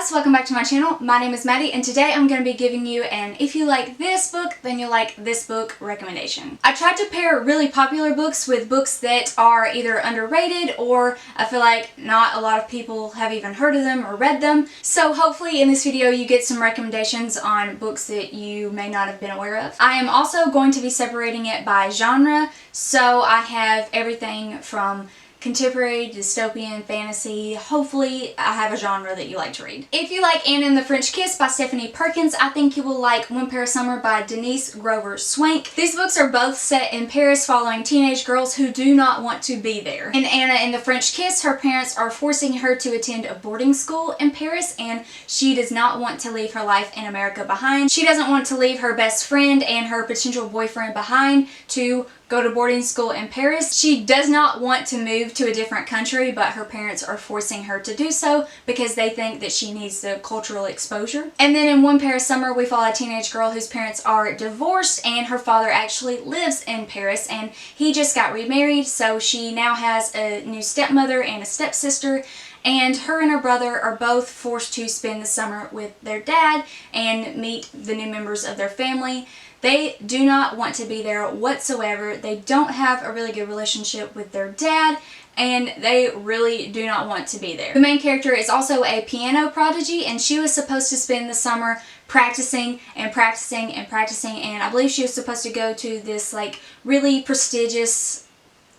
guys, welcome back to my channel. My name is Maddie and today I'm going to be giving you an if you like this book, then you'll like this book recommendation. I tried to pair really popular books with books that are either underrated or I feel like not a lot of people have even heard of them or read them. So hopefully in this video you get some recommendations on books that you may not have been aware of. I am also going to be separating it by genre, so I have everything from contemporary, dystopian, fantasy. Hopefully I have a genre that you like to read. If you like Anne and the French Kiss by Stephanie Perkins, I think you will like One Pair of Summer by Denise Grover Swank. These books are both set in Paris following teenage girls who do not want to be there. In Anna and the French Kiss, her parents are forcing her to attend a boarding school in Paris and she does not want to leave her life in America behind. She doesn't want to leave her best friend and her potential boyfriend behind to go to boarding school in Paris. She does not want to move to a different country, but her parents are forcing her to do so because they think that she needs the cultural exposure. And then in One Pair of Summer, we follow a teenage girl whose parents are divorced and her father actually lives in Paris and he just got remarried, so she now has a new stepmother and a stepsister. And her and her brother are both forced to spend the summer with their dad and meet the new members of their family. They do not want to be there whatsoever. They don't have a really good relationship with their dad and they really do not want to be there. The main character is also a piano prodigy and she was supposed to spend the summer practicing and practicing and practicing, and I believe she was supposed to go to this like really prestigious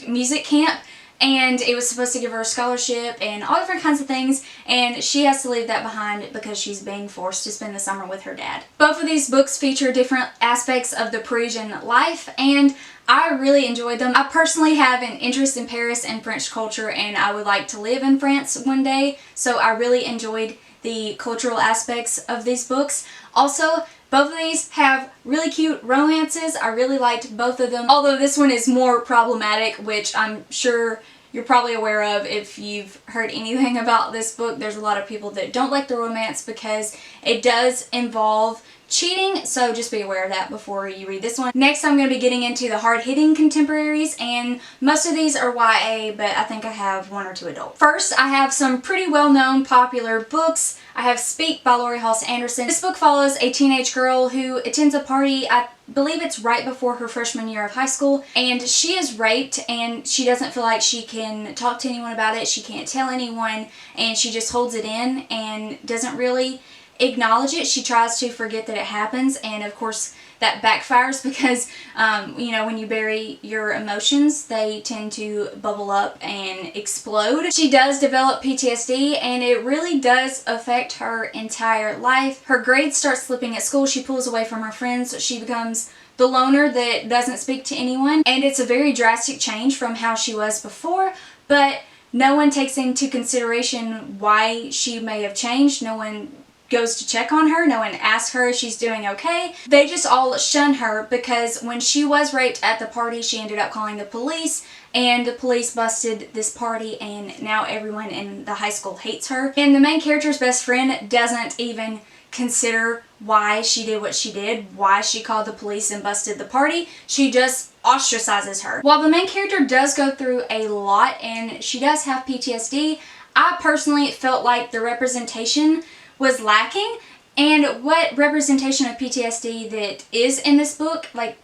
music camp. And it was supposed to give her a scholarship and all different kinds of things, and she has to leave that behind because she's being forced to spend the summer with her dad. Both of these books feature different aspects of the Parisian life and I really enjoyed them. I personally have an interest in Paris and French culture and I would like to live in France one day, so I really enjoyed the cultural aspects of these books. Also, both of these have really cute romances. I really liked both of them, although this one is more problematic, which I'm sure you're probably aware of if you've heard anything about this book. There's a lot of people that don't like the romance because it does involve cheating, so just be aware of that before you read this one. Next, I'm going to be getting into the hard-hitting contemporaries, and most of these are YA, but I think I have one or two adult. First, I have some pretty well-known popular books. I have Speak by Laurie Halse Anderson. This book follows a teenage girl who attends a party, I believe it's right before her freshman year of high school, and she is raped and she doesn't feel like she can talk to anyone about it. She can't tell anyone and she just holds it in and doesn't really acknowledge it. She tries to forget that it happens, and of course that backfires because you know, when you bury your emotions they tend to bubble up and explode. She does develop PTSD and it really does affect her entire life. Her grades start slipping at school, she pulls away from her friends, she becomes the loner that doesn't speak to anyone, and it's a very drastic change from how she was before, but no one takes into consideration why she may have changed. No one goes to check on her, no one asks her if she's doing okay. They just all shun her because when she was raped at the party she ended up calling the police and the police busted this party and now everyone in the high school hates her. And the main character's best friend doesn't even consider why she did what she did, why she called the police and busted the party. She just ostracizes her. While the main character does go through a lot and she does have PTSD, I personally felt like the representation was lacking, and what representation of PTSD that is in this book, like,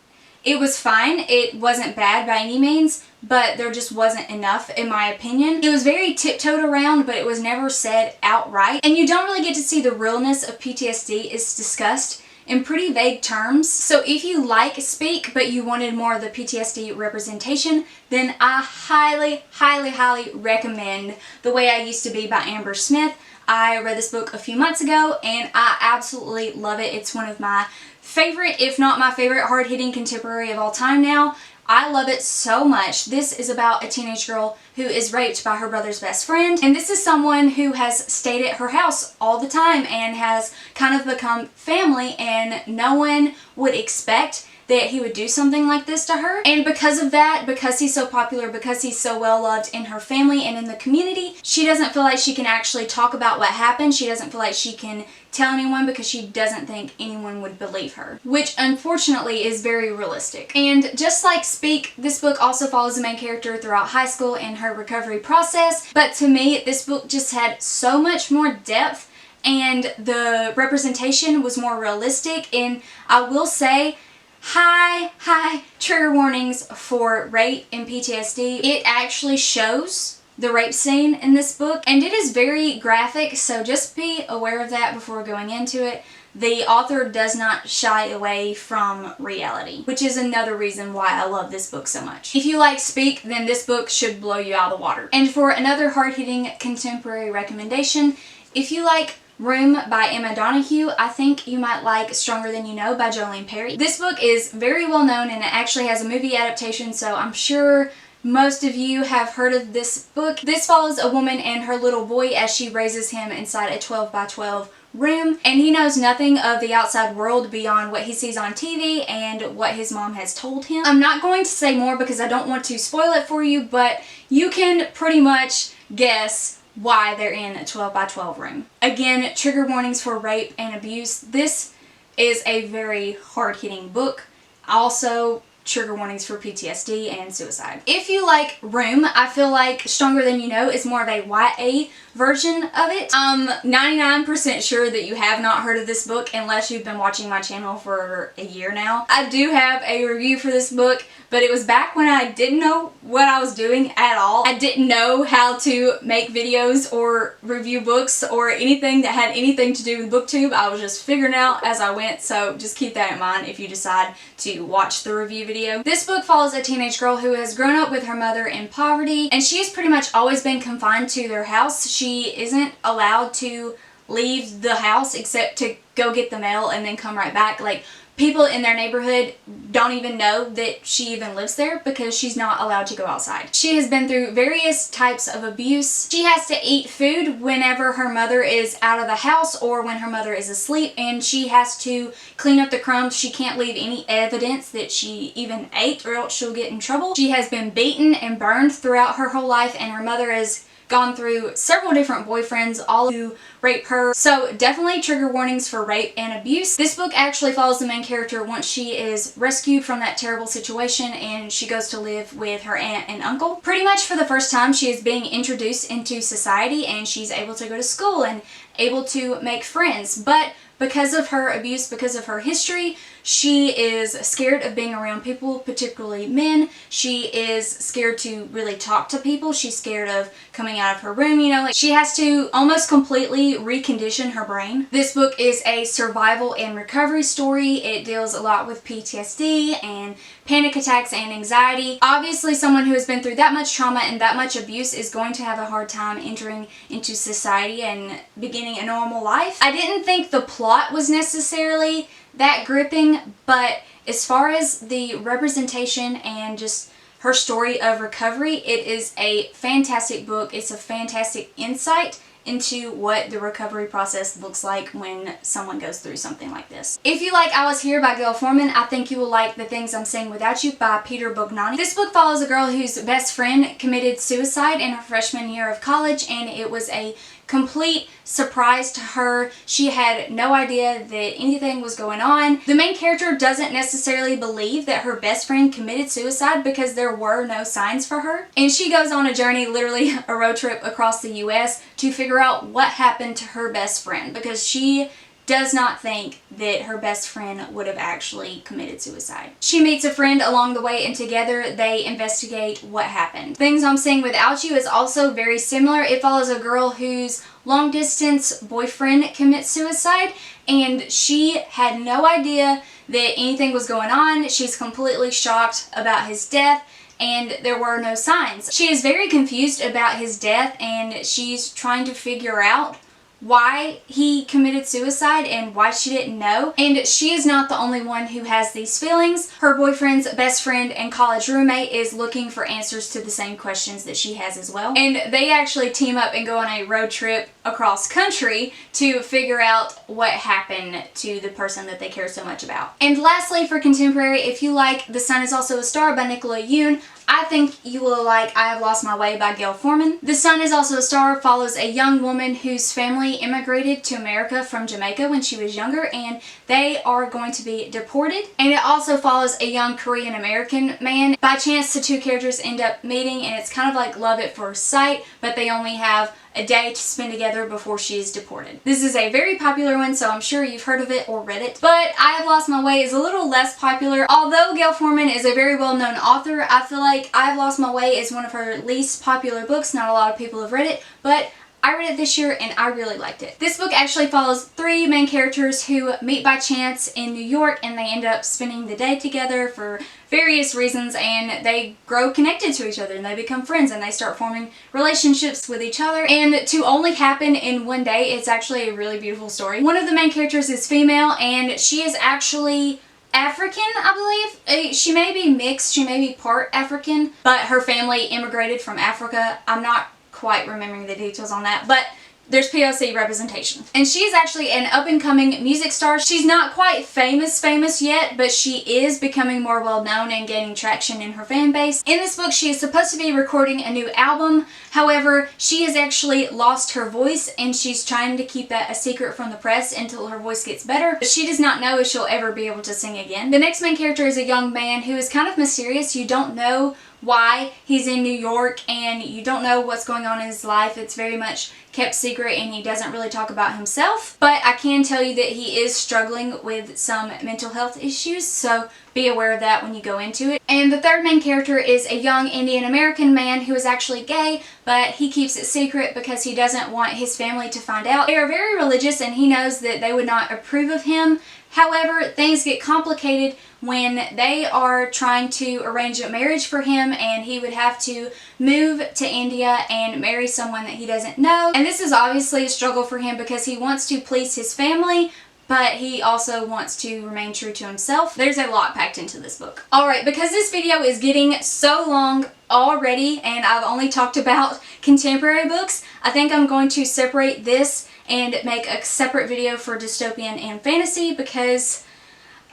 it was fine. It wasn't bad by any means, but there just wasn't enough in my opinion. It was very tiptoed around, but it was never said outright, and you don't really get to see the realness of PTSD. It's discussed in pretty vague terms. So if you like Speak but you wanted more of the PTSD representation, then I highly, highly, highly recommend The Way I Used to Be by Amber Smith. I read this book a few months ago and I absolutely love it. It's one of my favorite, if not my favorite, hard-hitting contemporary of all time now. I love it so much. This is about a teenage girl who is raped by her brother's best friend, and this is someone who has stayed at her house all the time and has kind of become family, and no one would expect that he would do something like this to her. And because of that, because he's so popular, because he's so well loved in her family and in the community, she doesn't feel like she can actually talk about what happened. She doesn't feel like she can tell anyone because she doesn't think anyone would believe her, which unfortunately is very realistic. And just like Speak, this book also follows the main character throughout high school and her recovery process, but to me this book just had so much more depth and the representation was more realistic. And I will say, high trigger warnings for rape and PTSD. It actually shows the rape scene in this book, and it is very graphic, so just be aware of that before going into it. The author does not shy away from reality, which is another reason why I love this book so much. If you like Speak, then this book should blow you out of the water. And for another hard-hitting contemporary recommendation, if you like Room by Emma Donoghue, I think you might like Stronger Than You Know by Jolene Perry. This book is very well known, and it actually has a movie adaptation, so I'm sure most of you have heard of this book. This follows a woman and her little boy as she raises him inside a 12 by 12 room, and he knows nothing of the outside world beyond what he sees on TV and what his mom has told him. I'm not going to say more because I don't want to spoil it for you, but you can pretty much guess why they're in a 12 by 12 room. Again, trigger warnings for rape and abuse. This is a very hard-hitting book. Also, trigger warnings for PTSD and suicide. If you like Room, I feel like Stronger Than You Know is more of a YA version of it. I'm 99% sure that you have not heard of this book unless you've been watching my channel for a year now. I do have a review for this book, but it was back when I didn't know what I was doing at all. I didn't know how to make videos or review books or anything that had anything to do with BookTube. I was just figuring out as I went, so just keep that in mind if you decide to watch the review video. This book follows a teenage girl who has grown up with her mother in poverty, and she has pretty much always been confined to their house. She isn't allowed to leave the house except to go get the mail and then come right back. Like, people in their neighborhood don't even know that she even lives there because she's not allowed to go outside. She has been through various types of abuse. She has to eat food whenever her mother is out of the house or when her mother is asleep, and she has to clean up the crumbs. She can't leave any evidence that she even ate or else she'll get in trouble. She has been beaten and burned throughout her whole life, and her mother has gone through several different boyfriends, all who rape her. So definitely trigger warnings for rape and abuse. This book actually follows the main character once she is rescued from that terrible situation and she goes to live with her aunt and uncle. Pretty much for the first time, she is being introduced into society and she's able to go to school and able to make friends. But because of her abuse, because of her history, she is scared of being around people, particularly men. She is scared to really talk to people. She's scared of coming out of her room, you know, like she has to almost completely recondition her brain. This book is a survival and recovery story. It deals a lot with PTSD and panic attacks and anxiety. Obviously, someone who has been through that much trauma and that much abuse is going to have a hard time entering into society and beginning a normal life. I didn't think the plot was necessarily that gripping, but as far as the representation and just her story of recovery, it is a fantastic book. It's a fantastic insight into what the recovery process looks like when someone goes through something like this. If you like I Was Here by Gail Forman, I think you will like The Things I'm Saying Without You by Peter Bognani. This book follows a girl whose best friend committed suicide in her freshman year of college, and it was a complete surprise to her. She had no idea that anything was going on. The main character doesn't necessarily believe that her best friend committed suicide because there were no signs for her. And she goes on a journey, literally a road trip across the US, to figure out what happened to her best friend because she does not think that her best friend would have actually committed suicide. She meets a friend along the way and together they investigate what happened. Things I'm Saying Without You is also very similar. It follows a girl whose long distance boyfriend commits suicide and she had no idea that anything was going on. She's completely shocked about his death and there were no signs. She is very confused about his death and she's trying to figure out why he committed suicide and why she didn't know. And she is not the only one who has these feelings. Her boyfriend's best friend and college roommate is looking for answers to the same questions that she has as well. And they actually team up and go on a road trip across country to figure out what happened to the person that they care so much about. And lastly, for contemporary, if you like The Sun Is Also a Star by Nicola Yoon, I think you will like I Have Lost My Way by Gail Forman. The Sun Is Also a Star follows a young woman whose family immigrated to America from Jamaica when she was younger and they are going to be deported. And it also follows a young Korean American man. By chance, the two characters end up meeting and it's kind of like love at first sight, but they only have a day to spend together before she is deported. This is a very popular one, so I'm sure you've heard of it or read it. But I Have Lost My Way is a little less popular. Although Gail Forman is a very well-known author, I feel like I Have Lost My Way is one of her least popular books. Not a lot of people have read it, but I read it this year and I really liked it. This book actually follows three main characters who meet by chance in New York, and they end up spending the day together for various reasons, and they grow connected to each other and they become friends and they start forming relationships with each other, and to only happen in one day. It's actually a really beautiful story. One of the main characters is female, and she is actually African, I believe. She may be mixed, she may be part African, but her family immigrated from Africa. I'm not quite remembering the details on that, but there's POC representation. And she is actually an up-and-coming music star. She's not quite famous yet, but she is becoming more well-known and gaining traction in her fan base. In this book, she is supposed to be recording a new album. However, she has actually lost her voice, and she's trying to keep that a secret from the press until her voice gets better. But she does not know if she'll ever be able to sing again. The next main character is a young man who is kind of mysterious. You don't know why he's in New York, and you don't know what's going on in his life. It's very much kept secret, and he doesn't really talk about himself. But I can tell you that he is struggling with some mental health issues, so be aware of that when you go into it. And the third main character is a young Indian American man who is actually gay, but he keeps it secret because he doesn't want his family to find out. They are very religious, and he knows that they would not approve of him. However, things get complicated when they are trying to arrange a marriage for him, and he would have to move to India and marry someone that he doesn't know. And this is obviously a struggle for him because he wants to please his family, but he also wants to remain true to himself. There's a lot packed into this book. Alright, because this video is getting so long already and I've only talked about contemporary books, I think I'm going to separate this and make a separate video for dystopian and fantasy, because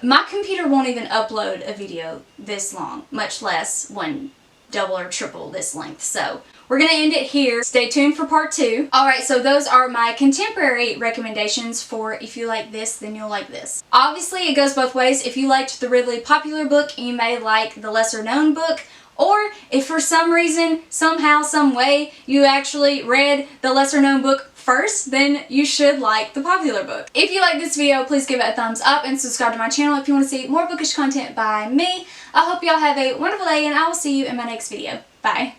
my computer won't even upload a video this long, much less one double or triple this length. So we're going to end it here. Stay tuned for part 2. Alright, so those are my contemporary recommendations for if you like this, then you'll like this. Obviously, it goes both ways. If you liked the really popular book, you may like the lesser known book. Or if for some reason, somehow, some way, you actually read the lesser known book first, then you should like the popular book. If you like this video, please give it a thumbs up and subscribe to my channel if you want to see more bookish content by me. I hope y'all have a wonderful day, and I will see you in my next video. Bye.